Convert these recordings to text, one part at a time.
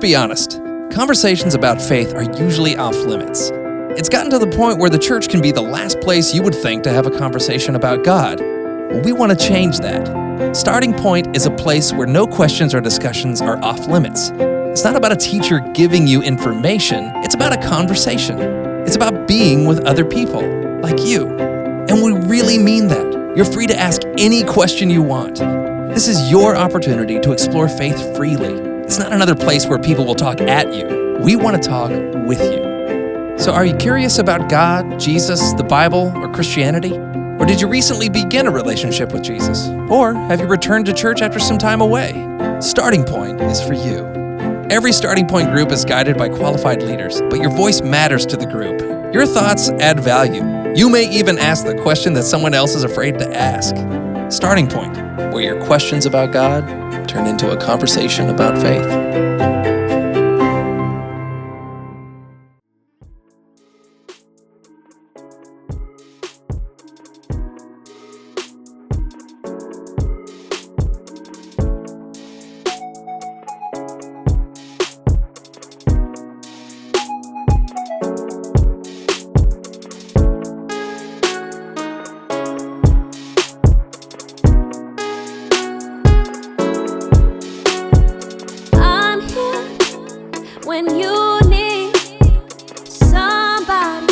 be honest. Conversations about faith are usually off limits. It's gotten to the point where the church can be the last place you would think to have a conversation about God. Well, we want to change that. Starting Point is a place where no questions or discussions are off limits. It's not about a teacher giving you information, it's about a conversation. It's about being with other people, like you. And we really mean that. You're free to ask any question you want. This is your opportunity to explore faith freely. It's not another place where people will talk at you. We want to talk with you. So are you curious about God, Jesus, the Bible, or Christianity? Or did you recently begin a relationship with Jesus? Or have you returned to church after some time away? Starting Point is for you. Every Starting Point group is guided by qualified leaders, but your voice matters to the group. Your thoughts add value. You may even ask the question that someone else is afraid to ask. Starting Point, where your questions about God turn into a conversation about faith. When you need somebody,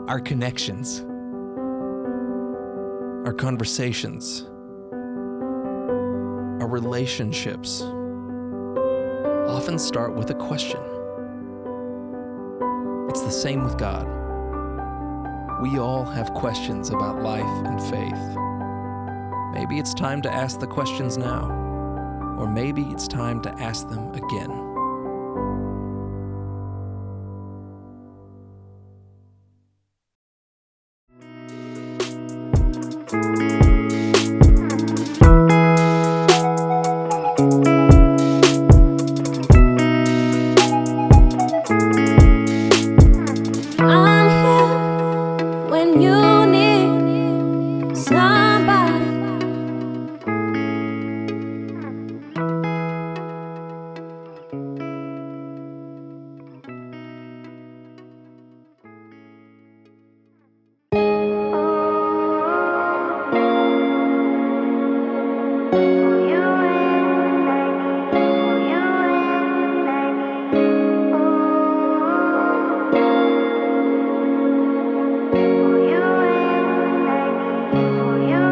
Our connections, our conversations, our relationships often start with a question. It's the same with God. We all have questions about life and faith. Maybe it's time to ask the questions now, or maybe it's time to ask them again. I'm here when you need somebody. For you.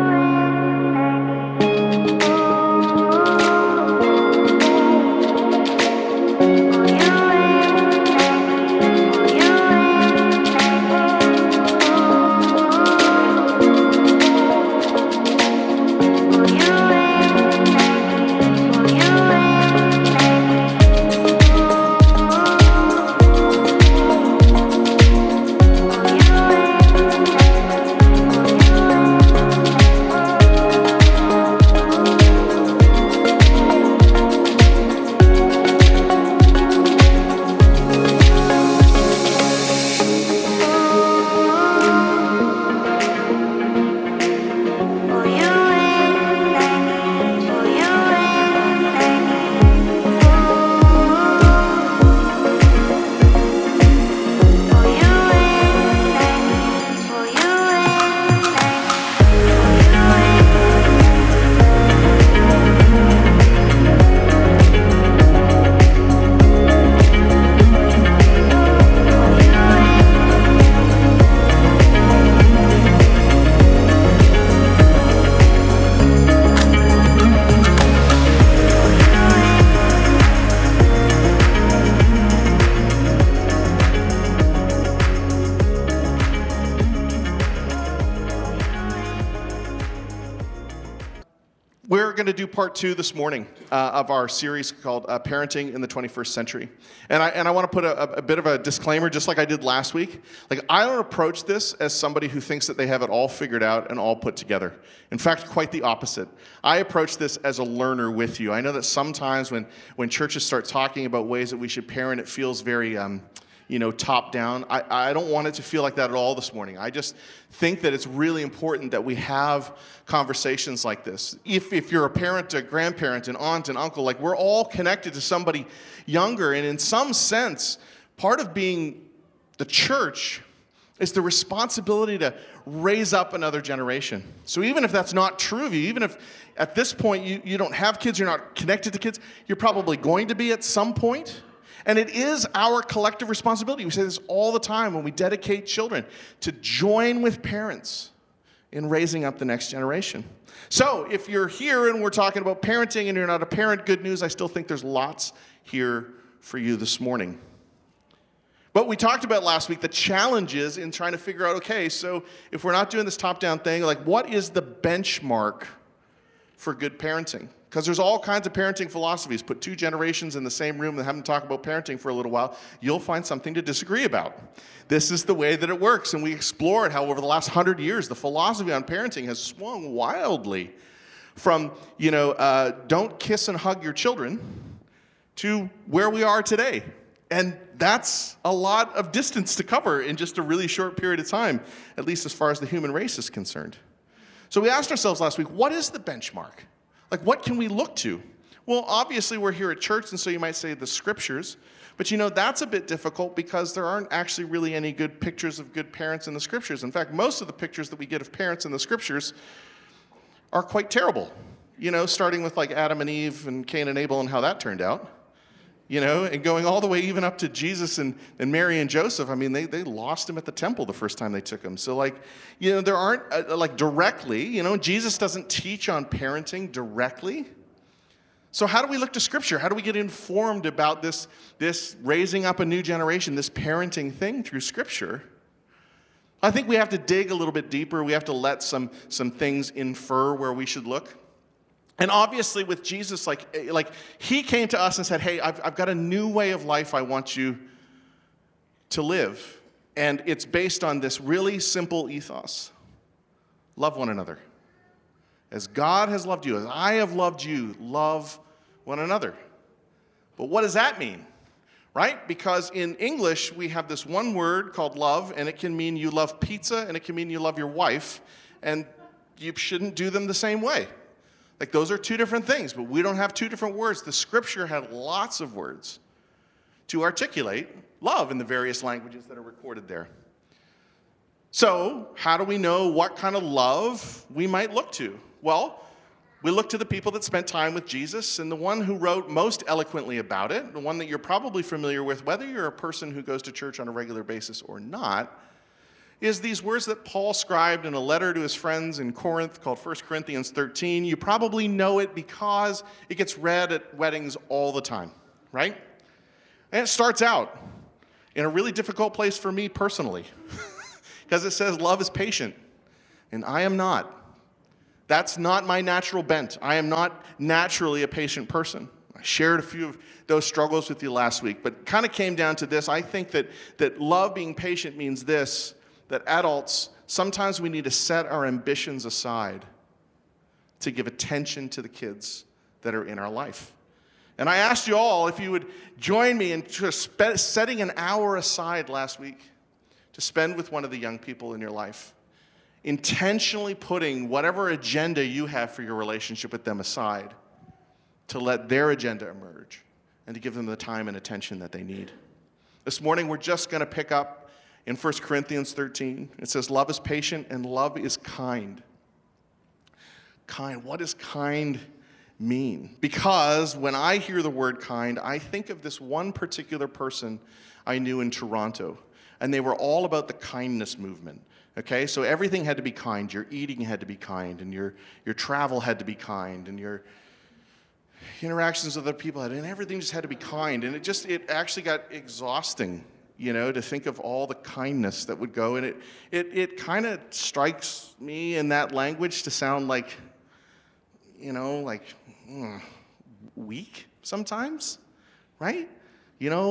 We're going to do part 2 this morning of our series called Parenting in the 21st Century. And I want to put a bit of a disclaimer, just like I did last week. Like, I don't approach this as somebody who thinks that they have it all figured out and all put together. In fact, quite the opposite. I approach this as a learner with you. I know that sometimes when churches start talking about ways that we should parent, it feels very top down. I don't want it to feel like that at all this morning. I just think that it's really important that we have conversations like this. If you're a parent, a grandparent, an aunt, an uncle, like, we're all connected to somebody younger. And in some sense, part of being the church is the responsibility to raise up another generation. So even if that's not true of you, even if at this point you don't have kids, you're not connected to kids, you're probably going to be at some point. And it is our collective responsibility. We say this all the time when we dedicate children, to join with parents in raising up the next generation. So if you're here and we're talking about parenting and you're not a parent, good news, I still think there's lots here for you this morning. But we talked about last week the challenges in trying to figure out, okay, so if we're not doing this top-down thing, like, what is the benchmark for good parenting? Because there's all kinds of parenting philosophies. Put 2 generations in the same room and have them talk about parenting for a little while, you'll find something to disagree about. This is the way that it works, and we explored how over the last 100 years, the philosophy on parenting has swung wildly from, don't kiss and hug your children, to where we are today. And that's a lot of distance to cover in just a really short period of time, at least as far as the human race is concerned. So we asked ourselves last week, what is the benchmark? Like, what can we look to? Well, obviously, we're here at church, and so you might say the scriptures. But that's a bit difficult because there aren't actually really any good pictures of good parents in the scriptures. In fact, most of the pictures that we get of parents in the scriptures are quite terrible. Starting with like Adam and Eve and Cain and Abel and how that turned out. And going all the way even up to Jesus and Mary and Joseph. I mean, they lost him at the temple the first time they took him. So, there aren't, directly, Jesus doesn't teach on parenting directly. So how do we look to Scripture? How do we get informed about this raising up a new generation, this parenting thing through Scripture? I think we have to dig a little bit deeper. We have to let some things infer where we should look. And obviously with Jesus, like he came to us and said, hey, I've got a new way of life I want you to live. And it's based on this really simple ethos. Love one another. As God has loved you, as I have loved you, love one another. But what does that mean? Right? Because in English, we have this one word called love, and it can mean you love pizza, and it can mean you love your wife, and you shouldn't do them the same way. Like, those are 2 different things, but we don't have 2 different words. The Scripture had lots of words to articulate love in the various languages that are recorded there. So, how do we know what kind of love we might look to? Well, we look to the people that spent time with Jesus, and the one who wrote most eloquently about it, the one that you're probably familiar with, whether you're a person who goes to church on a regular basis or not, is these words that Paul scribed in a letter to his friends in Corinth called 1 Corinthians 13. You probably know it because it gets read at weddings all the time, right? And it starts out in a really difficult place for me personally because it says love is patient, and I am not. That's not my natural bent. I am not naturally a patient person. I shared a few of those struggles with you last week, but kind of came down to this. I think that love being patient means this, that adults, sometimes we need to set our ambitions aside to give attention to the kids that are in our life. And I asked you all if you would join me in just setting an hour aside last week to spend with one of the young people in your life, intentionally putting whatever agenda you have for your relationship with them aside to let their agenda emerge and to give them the time and attention that they need. This morning, we're just going to pick up in 1 Corinthians 13. It says, love is patient and love is kind. Kind. What does kind mean? Because when I hear the word kind, I think of this one particular person I knew in Toronto, and they were all about the kindness movement. Okay, so everything had to be kind. Your eating had to be kind, and your travel had to be kind, and your interactions with other people and everything just had to be kind. And it actually got exhausting, to think of all the kindness that would go. And it kind of strikes me in that language to sound like, weak sometimes, right?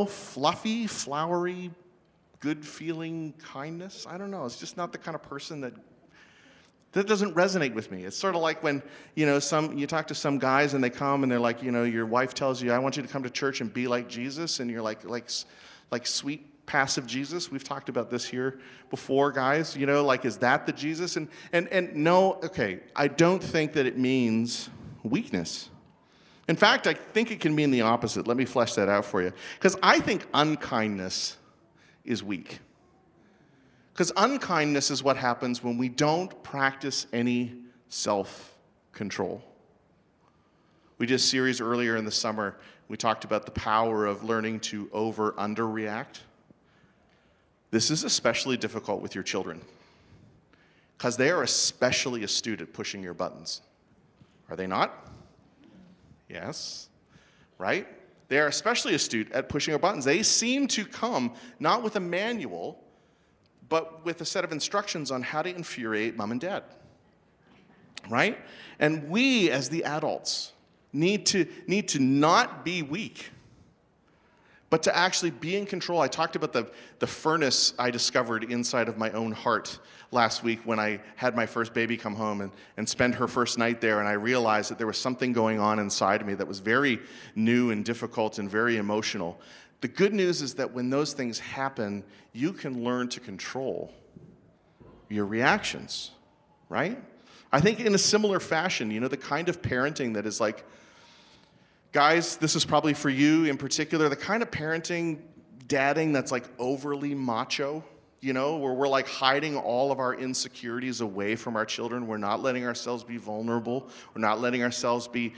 Fluffy, flowery, good-feeling kindness. I don't know. It's just not the kind of person that doesn't resonate with me. It's sort of like when, you talk to some guys and they come and they're like, your wife tells you, I want you to come to church and be like Jesus, and you're like sweet, passive Jesus. We've talked about this here before, guys. Is that the Jesus? And no, okay, I don't think that it means weakness. In fact, I think it can mean the opposite. Let me flesh that out for you. Because I think unkindness is weak. Because unkindness is what happens when we don't practice any self-control. We did a series earlier in the summer. We talked about the power of learning to over-underreact. This is especially difficult with your children because they are especially astute at pushing your buttons. Are they not? Yes. Right? They are especially astute at pushing our buttons. They seem to come not with a manual, but with a set of instructions on how to infuriate mom and dad. Right? And we, as the adults, need to not be weak, but to actually be in control. I talked about the furnace I discovered inside of my own heart last week when I had my first baby come home and spend her first night there, and I realized that there was something going on inside of me that was very new and difficult and very emotional. The good news is that when those things happen, you can learn to control your reactions, right? I think in a similar fashion, the kind of parenting that is like, guys, this is probably for you in particular, the kind of parenting, dadding that's like overly macho, where we're like hiding all of our insecurities away from our children. We're not letting ourselves be vulnerable. We're not letting ourselves be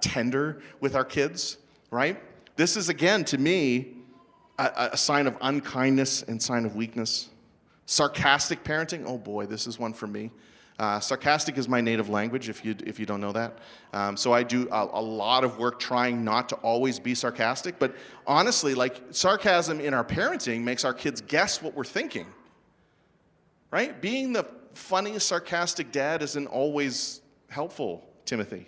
tender with our kids, right? This is, again, to me, a sign of unkindness and sign of weakness. Sarcastic parenting, oh boy, this is one for me. Sarcastic is my native language, if you don't know that. So I do a lot of work trying not to always be sarcastic. But honestly, sarcasm in our parenting makes our kids guess what we're thinking. Right? Being the funny, sarcastic dad isn't always helpful, Timothy.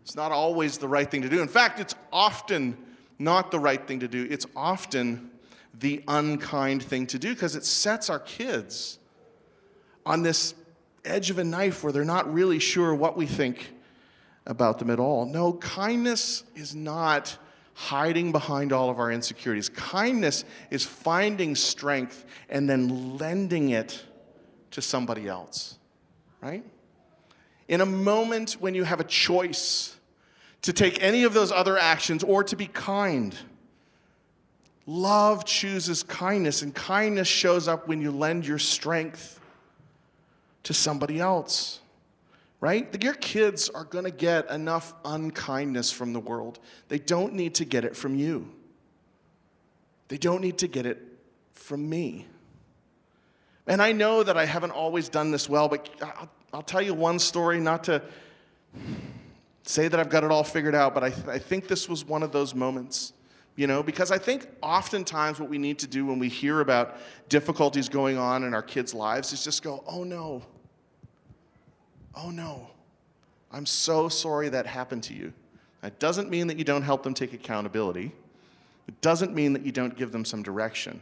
It's not always the right thing to do. In fact, it's often not the right thing to do. It's often the unkind thing to do because it sets our kids on this edge of a knife where they're not really sure what we think about them at all. No, kindness is not hiding behind all of our insecurities. Kindness is finding strength and then lending it to somebody else, right? In a moment when you have a choice to take any of those other actions or to be kind, love chooses kindness, and kindness shows up when you lend your strength to somebody else, right? Your kids are going to get enough unkindness from the world. They don't need to get it from you. They don't need to get it from me. And I know that I haven't always done this well, but I'll tell you one story, not to say that I've got it all figured out, but I think this was one of those moments, because I think oftentimes what we need to do when we hear about difficulties going on in our kids' lives is just go, oh no, I'm so sorry that happened to you. That doesn't mean that you don't help them take accountability. It doesn't mean that you don't give them some direction.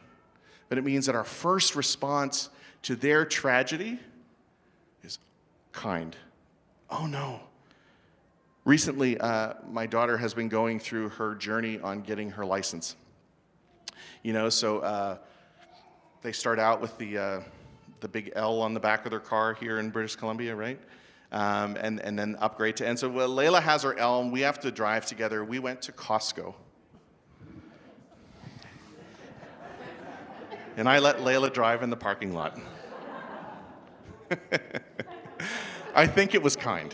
But it means that our first response to their tragedy is kind. Oh no. Recently, my daughter has been going through her journey on getting her license. So they start out with the big L on the back of their car here in British Columbia, right? And then upgrade to, and so Layla has her L, and we have to drive together. We went to Costco. And I let Layla drive in the parking lot. I think it was kind.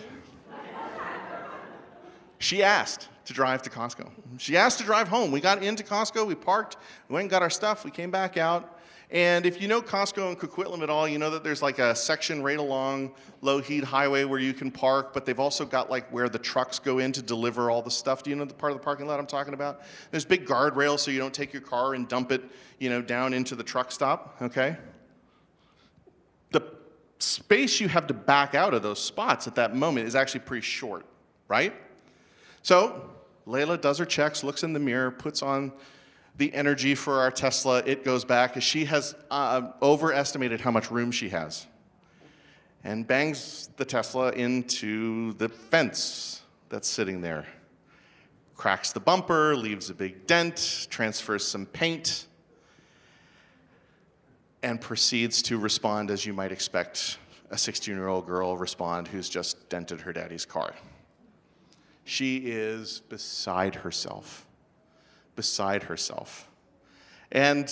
She asked to drive to Costco. She asked to drive home. We got into Costco, we parked, we went and got our stuff, we came back out. And if you know Costco and Coquitlam at all, you know that there's like a section right along low-heat highway where you can park, but they've also got like where the trucks go in to deliver all the stuff. Do you know the part of the parking lot I'm talking about? There's big guardrails so you don't take your car and dump it, down into the truck stop, okay? The space you have to back out of those spots at that moment is actually pretty short, right? So Layla does her checks, looks in the mirror, puts on the energy for our Tesla. It goes back as she has overestimated how much room she has, and bangs the Tesla into the fence that's sitting there. Cracks the bumper, leaves a big dent, transfers some paint, and proceeds to respond as you might expect a 16-year-old girl respond who's just dented her daddy's car. She is beside herself. Beside herself. And,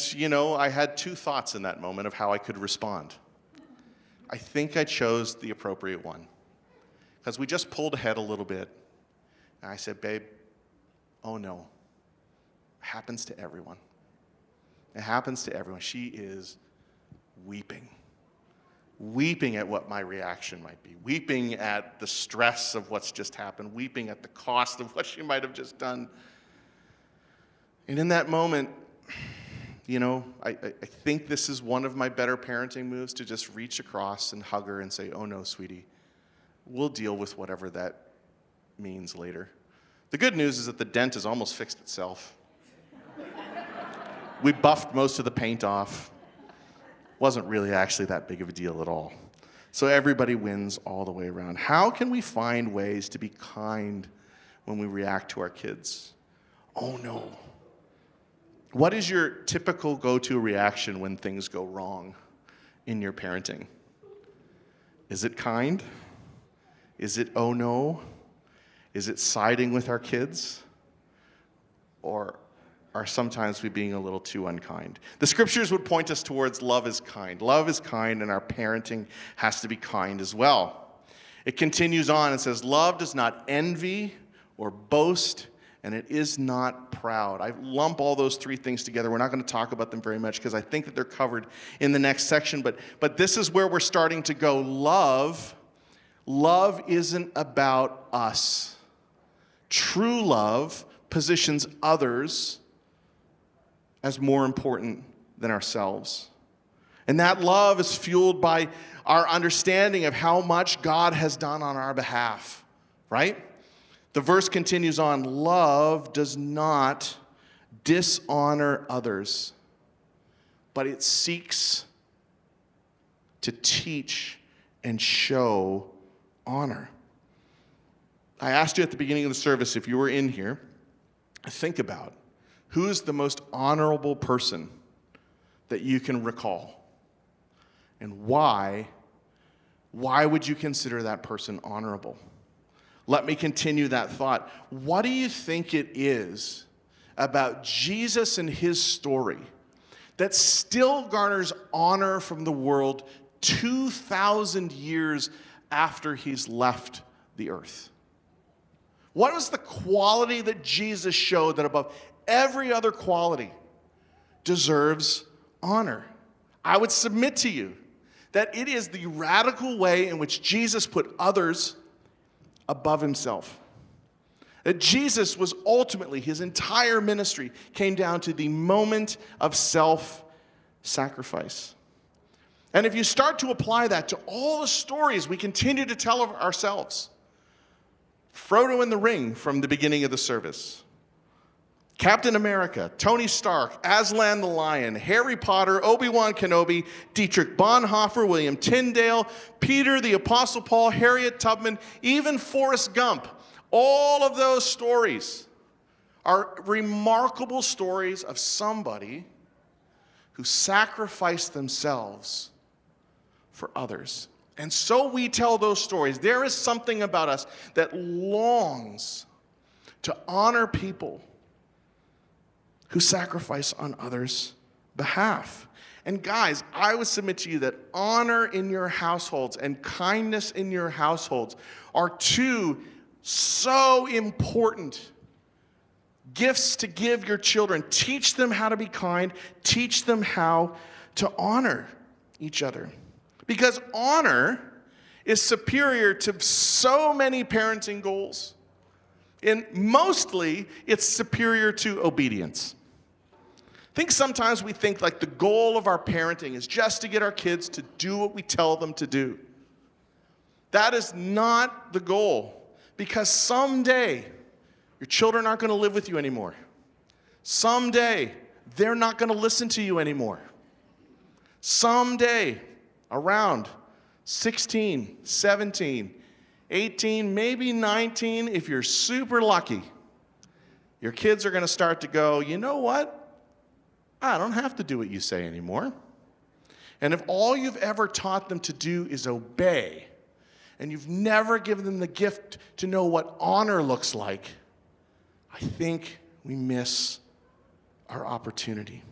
I had two thoughts in that moment of how I could respond. I think I chose the appropriate one, because we just pulled ahead a little bit. And I said, babe, oh no. It happens to everyone. It happens to everyone. She is weeping at what my reaction might be, weeping at the stress of what's just happened, weeping at the cost of what she might have just done. And in that moment, I think this is one of my better parenting moves, to just reach across and hug her and say, oh no, sweetie, we'll deal with whatever that means later. The good news is that the dent has almost fixed itself. We buffed most of the paint off. Wasn't really actually that big of a deal at all. So everybody wins all the way around. How can we find ways to be kind when we react to our kids? Oh no. What is your typical go-to reaction when things go wrong in your parenting? Is it kind? Is it oh no? Is it siding with our kids? Or are sometimes we being a little too unkind? The scriptures would point us towards love is kind. Love is kind, and our parenting has to be kind as well. It continues on and says, love does not envy or boast, and it is not proud. I lump all those three things together. We're not going to talk about them very much because I think that they're covered in the next section, but this is where we're starting to go. Love isn't about us. True love positions others as more important than ourselves. And that love is fueled by our understanding of how much God has done on our behalf, right? The verse continues on, love does not dishonor others, but it seeks to teach and show honor. I asked you at the beginning of the service, if you were in here, think about who is the most honorable person that you can recall? And why would you consider that person honorable? Let me continue that thought. What do you think it is about Jesus and his story that still garners honor from the world 2,000 years after he's left the earth? What was the quality that Jesus showed that above every other quality deserves honor? I would submit to you that it is the radical way in which Jesus put others above himself. That Jesus was ultimately, his entire ministry came down to the moment of self-sacrifice. And if you start to apply that to all the stories we continue to tell of ourselves, Frodo in the ring from the beginning of the service, Captain America, Tony Stark, Aslan the Lion, Harry Potter, Obi-Wan Kenobi, Dietrich Bonhoeffer, William Tyndale, Peter, the Apostle Paul, Harriet Tubman, even Forrest Gump. All of those stories are remarkable stories of somebody who sacrificed themselves for others. And so we tell those stories. There is something about us that longs to honor people who sacrifice on others' behalf. And guys, I would submit to you that honor in your households and kindness in your households are two so important gifts to give your children. Teach them how to be kind. Teach them how to honor each other. Because honor is superior to so many parenting goals. And mostly, it's superior to obedience. I think sometimes we think like the goal of our parenting is just to get our kids to do what we tell them to do. That is not the goal, because someday your children aren't going to live with you anymore. Someday they're not going to listen to you anymore. Someday, around 16, 17, 18, maybe 19, if you're super lucky, your kids are going to start to go, you know what? I don't have to do what you say anymore. And if all you've ever taught them to do is obey, and you've never given them the gift to know what honor looks like, I think we miss our opportunity.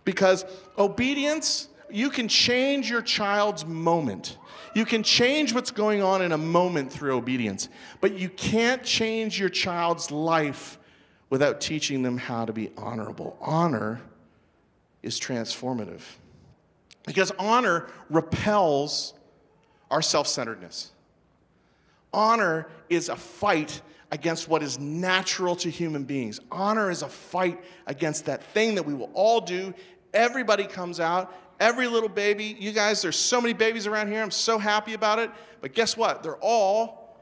Because obedience, you can change your child's moment. You can change what's going on in a moment through obedience, but you can't change your child's life without teaching them how to be honorable. Honor is transformative, because honor repels our self-centeredness. Honor is a fight against what is natural to human beings. Honor is a fight against that thing that we will all do. Everybody comes out, every little baby. You guys, there's so many babies around here. I'm so happy about it. But guess what? They're all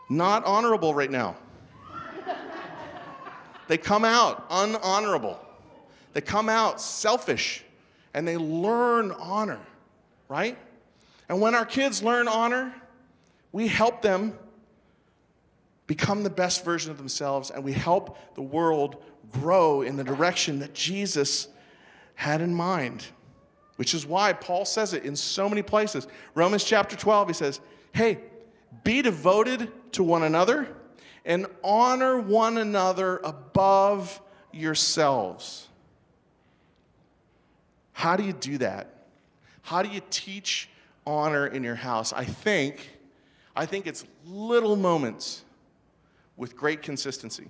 not honorable right now. They come out unhonorable. They come out selfish, and they learn honor, right? And when our kids learn honor, we help them become the best version of themselves, and we help the world grow in the direction that Jesus had in mind, which is why Paul says it in so many places. Romans chapter 12, he says, hey, be devoted to one another and honor one another above yourselves. How do you do that? How do you teach honor in your house? I think it's little moments with great consistency.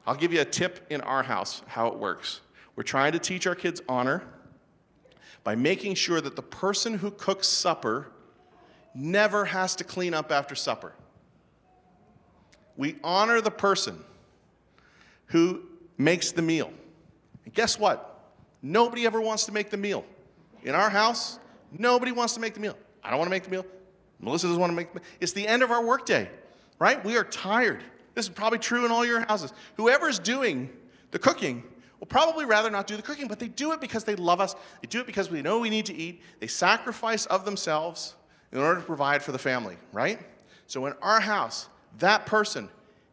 I'll give you a tip in our house how it works. We're trying to teach our kids honor by making sure that the person who cooks supper never has to clean up after supper. We honor the person who makes the meal. And guess what? Nobody ever wants to make the meal. In our house, nobody wants to make the meal. I don't want to make the meal. Melissa doesn't want to make the meal. It's the end of our workday, right? We are tired. This is probably true in all your houses. Whoever's doing the cooking will probably rather not do the cooking, but they do it because they love us. They do it because we know we need to eat. They sacrifice of themselves in order to provide for the family, right? So in our house, that person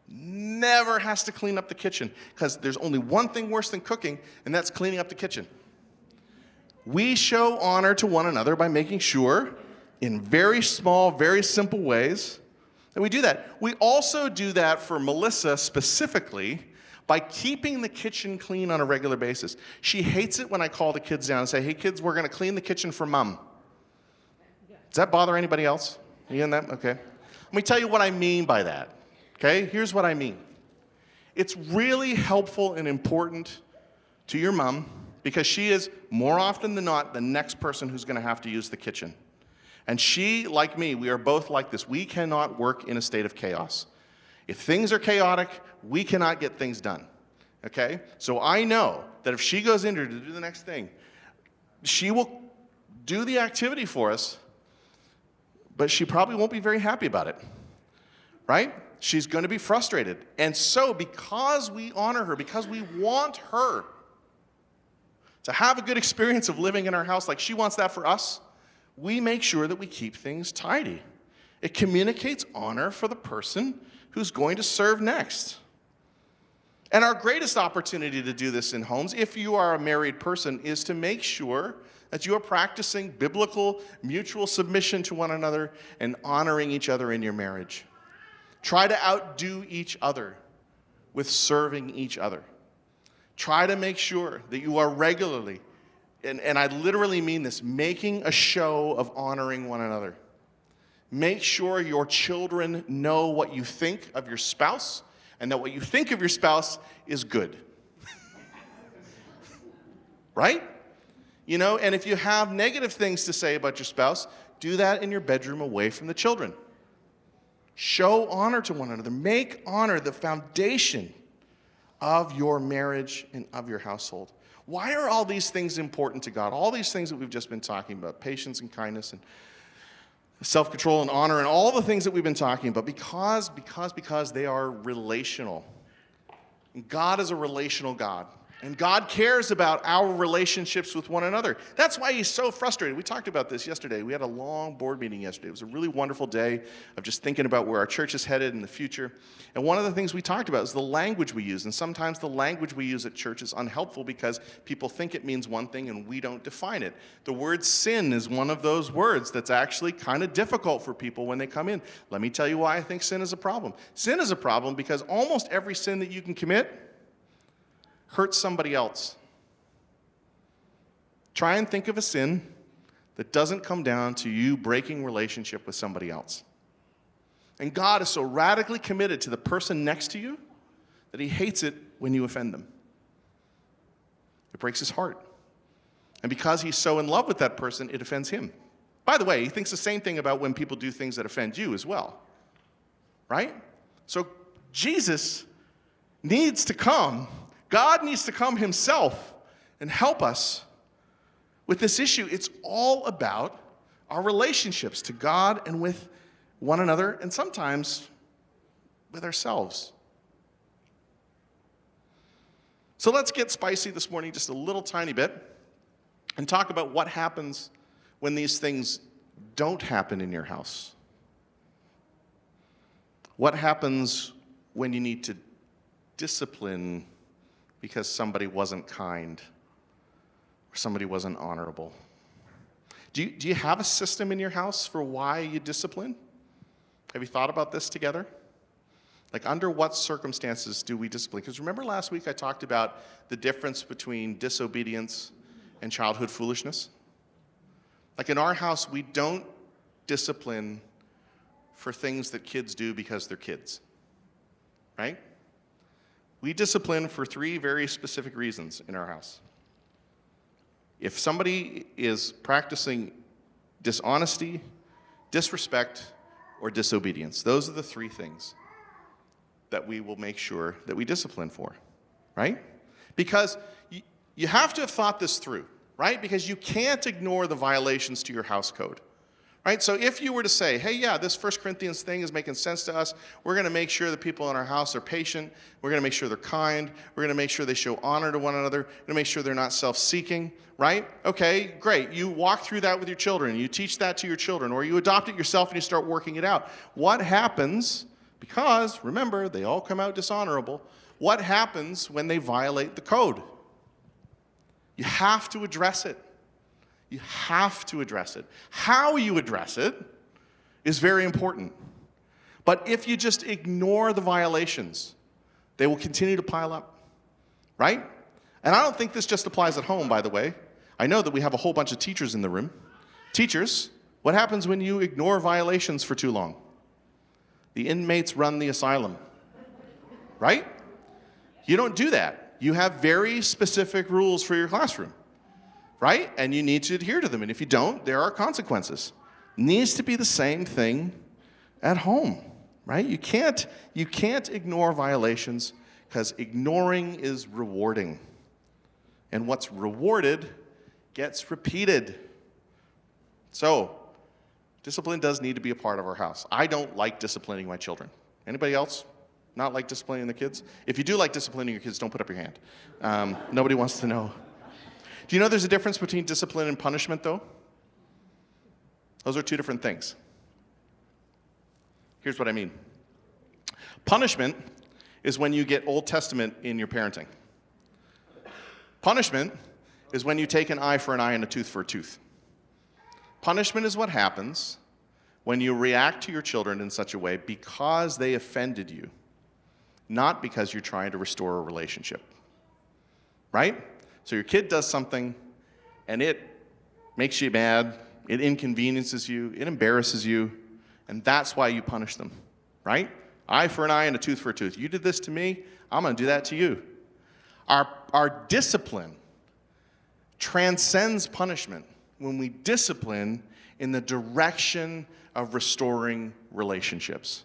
never has to clean up the kitchen, because there's only one thing worse than cooking, and that's cleaning up the kitchen. We show honor to one another by making sure, in very small, very simple ways, that we do that. We also do that for Melissa specifically by keeping the kitchen clean on a regular basis. She hates it when I call the kids down and say, hey kids, we're going to clean the kitchen for mom. Does that bother anybody else? Are you in that? Okay. Let me tell you what I mean by that. Okay, here's what I mean. It's really helpful and important to your mom, because she is, more often than not, the next person who's going to have to use the kitchen. And she, like me, we are both like this. We cannot work in a state of chaos. If things are chaotic, we cannot get things done. Okay? So I know that if she goes in here to do the next thing, she will do the activity for us, but she probably won't be very happy about it. Right? She's going to be frustrated. And so, because we honor her, because we want her to have a good experience of living in our house like she wants that for us, we make sure that we keep things tidy. It communicates honor for the person who's going to serve next. And our greatest opportunity to do this in homes, if you are a married person, is to make sure that you are practicing biblical mutual submission to one another and honoring each other in your marriage. Try to outdo each other with serving each other. Try to make sure that you are regularly, and I literally mean this, making a show of honoring one another. Make sure your children know what you think of your spouse, and that what you think of your spouse is good. Right? You know, and if you have negative things to say about your spouse, do that in your bedroom away from the children. Show honor to one another. Make honor the foundation of your marriage and of your household. Why are all these things important to God? All these things that we've just been talking about, patience and kindness and self-control and honor and all the things that we've been talking about, because they are relational. And God is a relational God. And God cares about our relationships with one another. That's why he's so frustrated. We talked about this yesterday. We had a long board meeting yesterday. It was a really wonderful day of just thinking about where our church is headed in the future. And one of the things we talked about is the language we use. And sometimes the language we use at church is unhelpful because people think it means one thing and we don't define it. The word sin is one of those words that's actually kind of difficult for people when they come in. Let me tell you why I think sin is a problem. Sin is a problem because almost every sin that you can commit hurt somebody else. Try and think of a sin that doesn't come down to you breaking relationship with somebody else. And God is so radically committed to the person next to you that he hates it when you offend them. It breaks his heart. And because he's so in love with that person, it offends him. By the way, he thinks the same thing about when people do things that offend you as well. Right? So Jesus needs to come. God needs to come himself and help us with this issue. It's all about our relationships to God and with one another, and sometimes with ourselves. So let's get spicy this morning just a little tiny bit and talk about what happens when these things don't happen in your house. What happens when you need to discipline because somebody wasn't kind or somebody wasn't honorable? Do you have a system in your house for why you discipline? Have you thought about this together? Like, under what circumstances do we discipline? Because remember last week I talked about the difference between disobedience and childhood foolishness? Like, in our house, we don't discipline for things that kids do because they're kids, right? We discipline for 3 very specific reasons in our house. If somebody is practicing dishonesty, disrespect, or disobedience, those are the 3 things that we will make sure that we discipline for, right? Because you have to have thought this through, right? Because you can't ignore the violations to your house code. Right? So if you were to say, hey, yeah, this 1 Corinthians thing is making sense to us. We're going to make sure the people in our house are patient. We're going to make sure they're kind. We're going to make sure they show honor to one another. We're going to make sure they're not self-seeking. Right? Okay, great. You walk through that with your children. You teach that to your children. Or you adopt it yourself and you start working it out. What happens, because, remember, they all come out dishonorable, what happens when they violate the code? You have to address it. You have to address it. How you address it is very important. But if you just ignore the violations, they will continue to pile up, right? And I don't think this just applies at home, by the way. I know that we have a whole bunch of teachers in the room. Teachers, what happens when you ignore violations for too long? The inmates run the asylum, right? You don't do that. You have very specific rules for your classroom. Right? And you need to adhere to them. And if you don't, there are consequences. It needs to be the same thing at home, right? You can't ignore violations because ignoring is rewarding. And what's rewarded gets repeated. So, discipline does need to be a part of our house. I don't like disciplining my children. Anybody else not like disciplining the kids? If you do like disciplining your kids, don't put up your hand. Nobody wants to know. Do you know there's a difference between discipline and punishment, though? Those are 2 different things. Here's what I mean. Punishment is when you get Old Testament in your parenting. Punishment is when you take an eye for an eye and a tooth for a tooth. Punishment is what happens when you react to your children in such a way because they offended you, not because you're trying to restore a relationship. Right? So your kid does something, and it makes you mad, it inconveniences you, it embarrasses you, and that's why you punish them, right? Eye for an eye and a tooth for a tooth. You did this to me, I'm going to do that to you. Our discipline transcends punishment when we discipline in the direction of restoring relationships.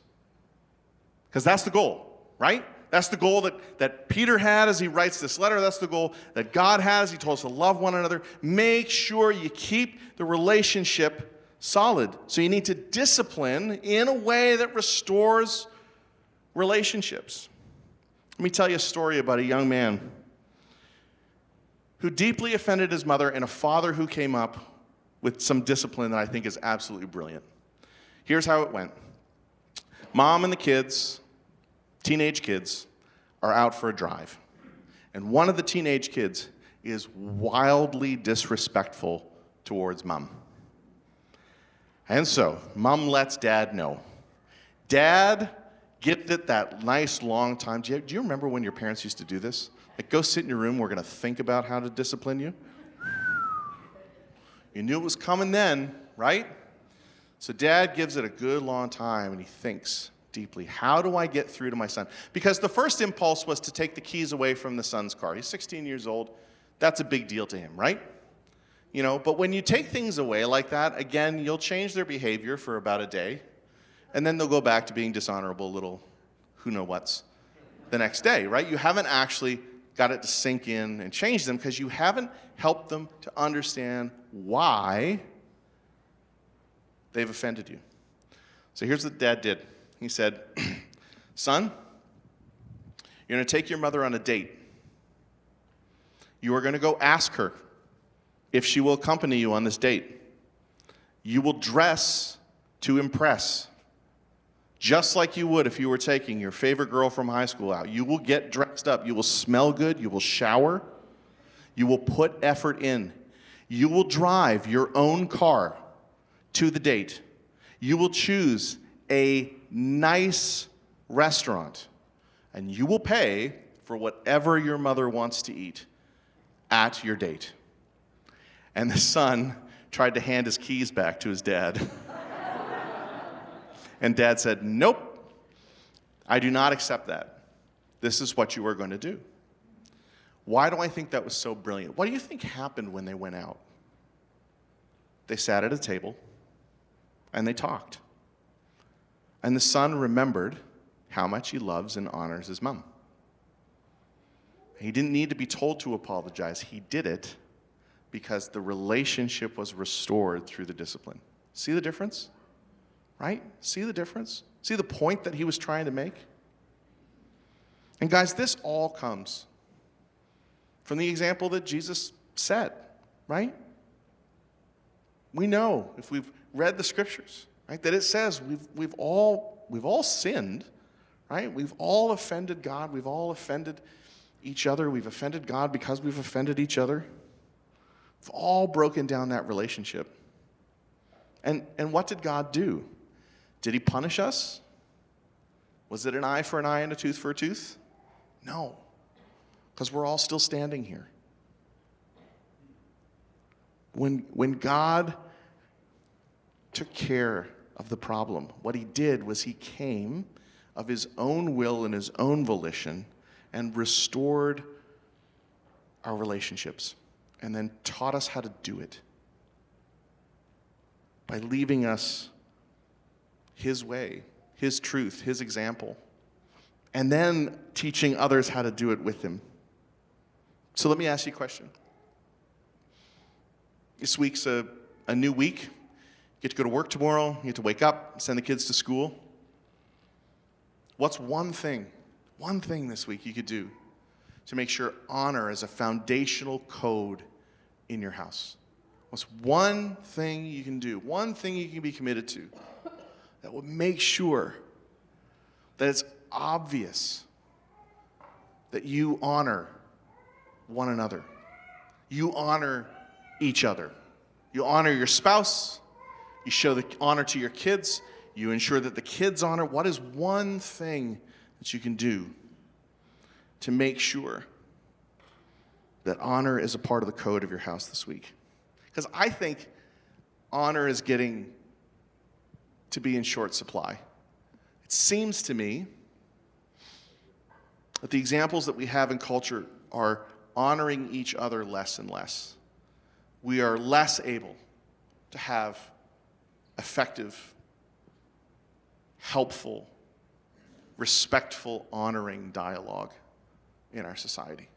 Because that's the goal, right? That's the goal that Peter had as he writes this letter. That's the goal that God has. He told us to love one another. Make sure you keep the relationship solid. So you need to discipline in a way that restores relationships. Let me tell you a story about a young man who deeply offended his mother and a father who came up with some discipline that I think is absolutely brilliant. Here's how it went. Mom and the kids, teenage kids, are out for a drive. And one of the teenage kids is wildly disrespectful towards mom. And so, mom lets dad know. Dad gives it that nice long time. Do you remember when your parents used to do this? Like, go sit in your room, we're going to think about how to discipline you. You knew it was coming then, right? So dad gives it a good long time, and he thinks deeply, how do I get through to my son? Because the first impulse was to take the keys away from the son's car. He's 16 years old. That's a big deal to him, right? You know, but when you take things away like that, again, you'll change their behavior for about a day, and then they'll go back to being dishonorable little who-know-whats the next day, right? You haven't actually got it to sink in and change them because you haven't helped them to understand why they've offended you. So here's what dad did. He said, son, you're going to take your mother on a date. You are going to go ask her if she will accompany you on this date. You will dress to impress, just like you would if you were taking your favorite girl from high school out. You will get dressed up. You will smell good. You will shower. You will put effort in. You will drive your own car to the date. You will choose a nice restaurant, and you will pay for whatever your mother wants to eat at your date. And the son tried to hand his keys back to his dad. And dad said, nope, I do not accept that. This is what you are going to do. Why do I think that was so brilliant? What do you think happened when they went out? They sat at a table and they talked. And the son remembered how much he loves and honors his mom. He didn't need to be told to apologize. He did it because the relationship was restored through the discipline. See the difference? Right? See the difference? See the point that he was trying to make? And guys, this all comes from the example that Jesus set, right? We know, if we've read the scriptures, right, that it says we've all sinned, right? We've all offended God. We've all offended each other. We've offended God because we've offended each other. We've all broken down that relationship. And what did God do? Did he punish us? Was it an eye for an eye and a tooth for a tooth? No, because we're all still standing here. When God took care of the problem, what he did was he came of his own will and his own volition and restored our relationships and then taught us how to do it by leaving us his way, his truth, his example, and then teaching others how to do it with him. So let me ask you a question. This week's a new week. You get to go to work tomorrow. You get to wake up, send the kids to school. What's one thing this week you could do to make sure honor is a foundational code in your house? What's one thing you can do, one thing you can be committed to that will make sure that it's obvious that you honor one another. You honor each other. You honor your spouse. You show the honor to your kids. You ensure that the kids honor. What is one thing that you can do to make sure that honor is a part of the code of your house this week? Because I think honor is getting to be in short supply. It seems to me that the examples that we have in culture are honoring each other less and less. We are less able to have effective, helpful, respectful, honoring dialogue in our society.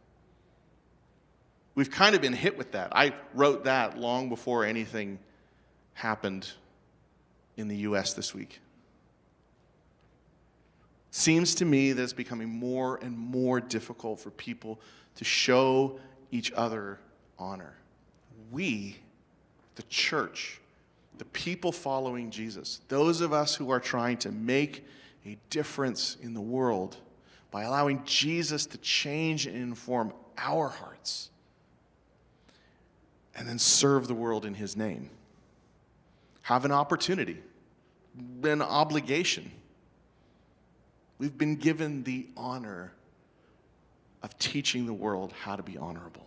We've kind of been hit with that. I wrote that long before anything happened in the U.S. this week. Seems to me that it's becoming more and more difficult for people to show each other honor. We, the church, the people following Jesus, those of us who are trying to make a difference in the world by allowing Jesus to change and inform our hearts, and then serve the world in his name, have an opportunity, an obligation. We've been given the honor of teaching the world how to be honorable.